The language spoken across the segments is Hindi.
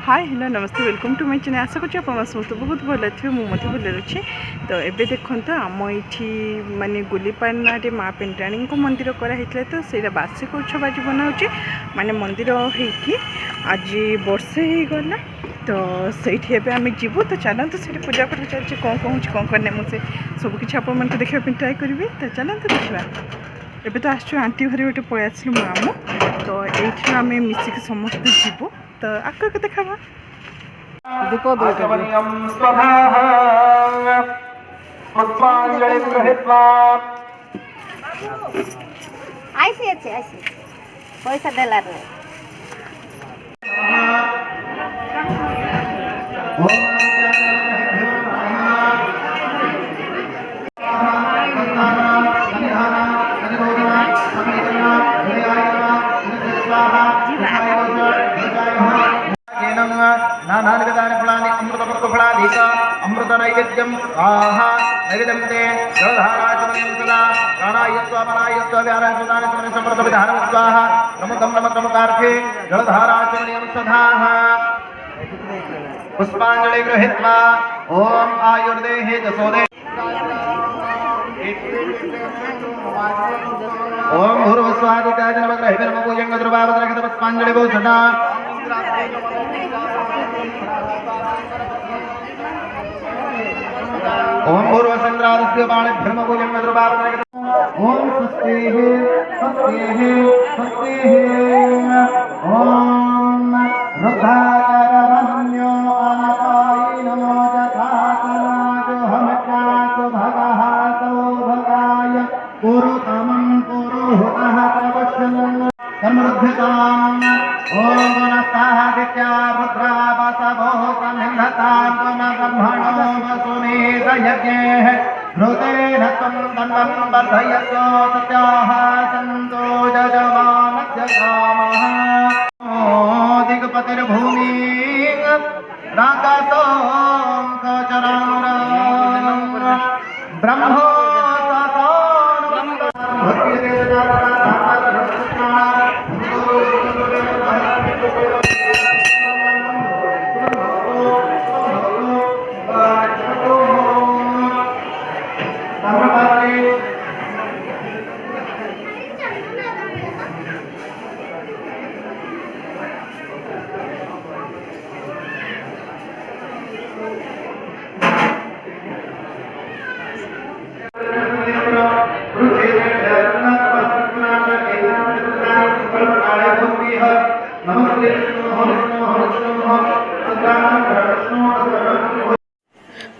हाय हेलो नमस्ते वेलकम टू माय चैनल। आशा करছি ଆପଣ ସମସ୍ତେ ବହୁତ ଭଲ ଥିବେ। ମୁଁ ମଧ୍ୟ ଭଲ ଅଛି। ତ ଏବେ ଦେଖନ୍ତୁ ଆମ ଏଇଠି ମାନେ ଗୁଲିପାନାରେ ମା ପେଣ୍ଡ୍ରାଣୀଙ୍କ ମନ୍ଦିର କରାହେଇଥିଲା। ତ ସେଇଟା ବାର୍ଷିକ ଉତ୍ସବ ଆଜି ବନାଉଛି ମାନେ ମନ୍ଦିର ହେଇକି ଆଜି ବର୍ଷେ ହେଇଗଲା। ତ ସେଇଠି ଏବେ ଆମେ ଯିବୁ। ତ ଚାଲନ୍ତୁ ସେଇଠି ପୂଜା ପାଠ ଚାଲିଛି କ'ଣ ହେଉଛି କ'ଣ କ'ଣ ନାହିଁ ମୁଁ ସେ ସବୁକିଛି ଆପଣମାନଙ୍କୁ ଦେଖିବା ପାଇଁ ଟ୍ରାଏ କରିବି। ତ ଚାଲନ୍ତୁ ଦେଖିବା। ଏବେ ତ ଆସିଛୁ ଆଣ୍ଟି ଘରେ ଗୋଟେ ପଳେଇ ଆସିଲୁ ମାମୁଁ। ତ ଏଇଠି ଆମେ ମିଶିକି ସମସ୍ତେ ଯିବୁ। ତ ଆଗକୁ ଦେଖାବା। ଦୀପ पुष्पांजलि गृहीत्वा आइसी अच्छे आइसी पैसा देला रे नानाविधानि फलानि अमृतपत्रफलादीक अमृतनैवेद्यं स्वाहा नैवेद्यं ते जलधाराचमनीयं सदा प्राणायस्वामनायस्व व्यारायसुदानि समने समृतविधानं स्वाहा प्रमुखं नम प्रमुखार्थे जलधाराचमनीयं सदा पुष्पांजलि गृहीत्वा ओम आयुर्देहे जसोदे ओम भूर्भुवस्वादित्याय नमः ग्रहे नमः पूजं गद्रवावदरगत पुष्पांजलि भूषणा ओम पूर्वचंद्रादस्य बाणभ्यः नमः पूजं गद्रवावदरगत ओम स्वस्तिः स्वस्तिः स्वस्तिः ओम रुद्राकारवन्यो अनपायि नमो जथासनाजो हमकासो भगः सौभगाय पुरुतमं पुरुहूतः प्रवश्यन् कर्मरुद्धिताम् ओम गुणस्तादित्या रुद्रा वसवोः समिन्धतां गुणब्रह्मणो वसुमेधयज्ञेः ऋतेन त्वं तन्वं वर्धयसो सत्याः सन्तो जजमानस्य कामः दिग्पतिर्भूमि राकासो गोचरानुरां ब्रह्मो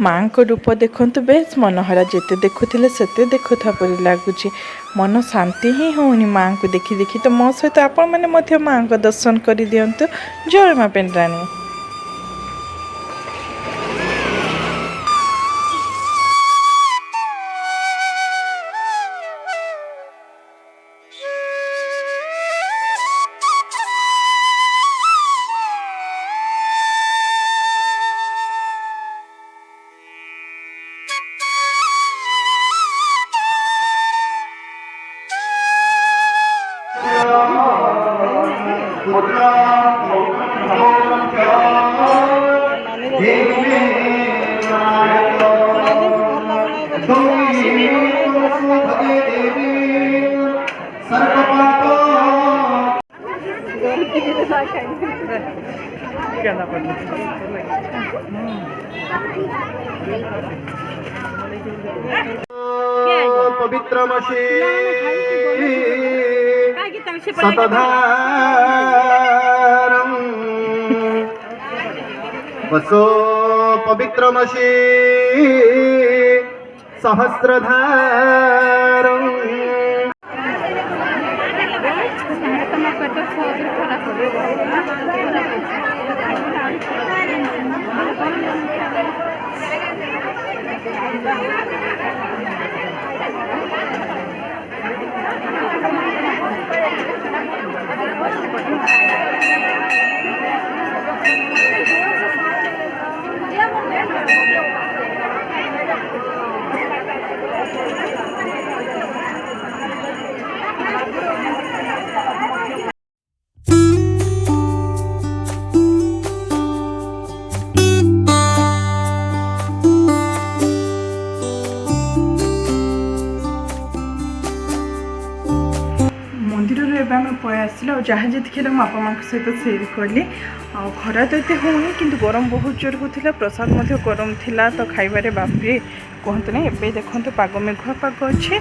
ମାଙ୍କ ରୂପ ଦେଖନ୍ତୁ ବେଶ ମନୋହରା। ଯେତେ ଦେଖୁଥିଲେ ସେତେ ଦେଖୁଥିବା ପରି ଲାଗୁଛି। ମନ ଶାନ୍ତି ହିଁ ହେଉନି ମାଙ୍କୁ ଦେଖି ଦେଖି। ତ ମୋ ସହିତ ଆପଣମାନେ ମଧ୍ୟ ମାଙ୍କ ଦର୍ଶନ କରିଦିଅନ୍ତୁ। ଜୟ ମା ପେଣ୍ଡ୍ରାଣୀ। पवित्रमसि सतधारं वसो पवित्रमसि सहस्रधारं आसिला और जहाँ जी खेला मुझे आप सहित सेयर कली खरा तो ये होनी कि गरम बहुत जोर होता प्रसाद गरम थिला तो खाइबारे बापरे कहतु ना एवं देखते पाग मेघुआ पाग अच्छे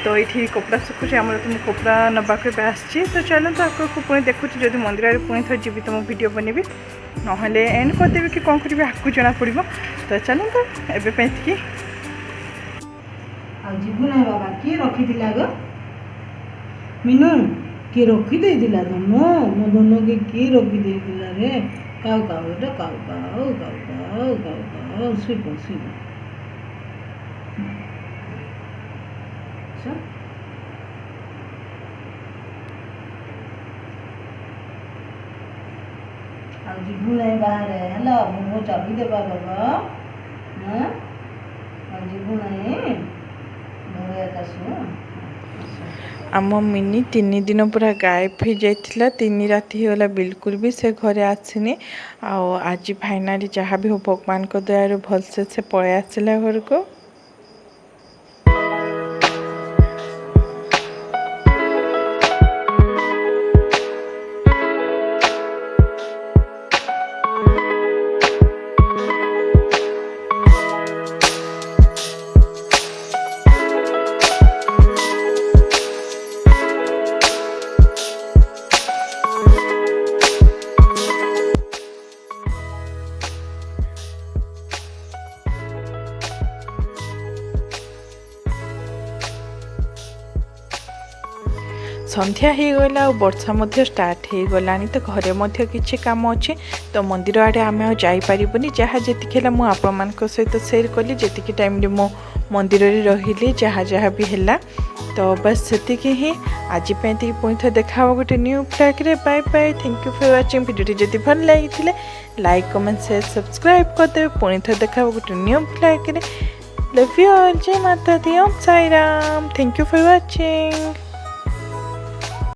तो ये कपड़ा सुखुचे आम तुम कपड़ा नवाक आसी तो चलते आपको पुणी देखुची जब मंदिर पुणी थर जी तुम वीडियो बनैबी ना एंड करदेवी कि कौन करी आपको जना पड़ तो चलते एवं जीवु ना बाबा किए रखी गो मीनू किए रखी देला धन मो धन के किए रखी देला रे काउ काउ रे काउ काउ काउ काउ काउ काउ सुप सुप जीवु ना बाहर है मो चाबी देवा बाबा हाँ जीवु ना आम मिनी 3 दिन पूरा गायब हो जाता 3 राति होगा बिल्कुल भी से घरे आसनी आज फाइनाली जहाँ भी हो भगवान को दयार भलसे से पलि आसला घर को। संध्या हो गला और वर्षा मध्य स्टार्ट हो गला तो घरे मध्य किछि काम अच्छे तो मंदिर आड़े आम जापरिबनी जहाँ जी मुझे आपण सहित सेयर कली जी टाइम मो मंदिर रही जहाँ जहाँ भी है तो बस से ही आज पुणी थे देखा गोटे न्यू ब्लॉग रे bye bye thank you for watching video जदि भल लगी लाइक कमेंट शेयर सब्सक्राइब करदे पुणी थे देखा गोटे न्यू ब्लॉग रे लव यू ऑल जय माता दी Om Sai Ram thank you for watching.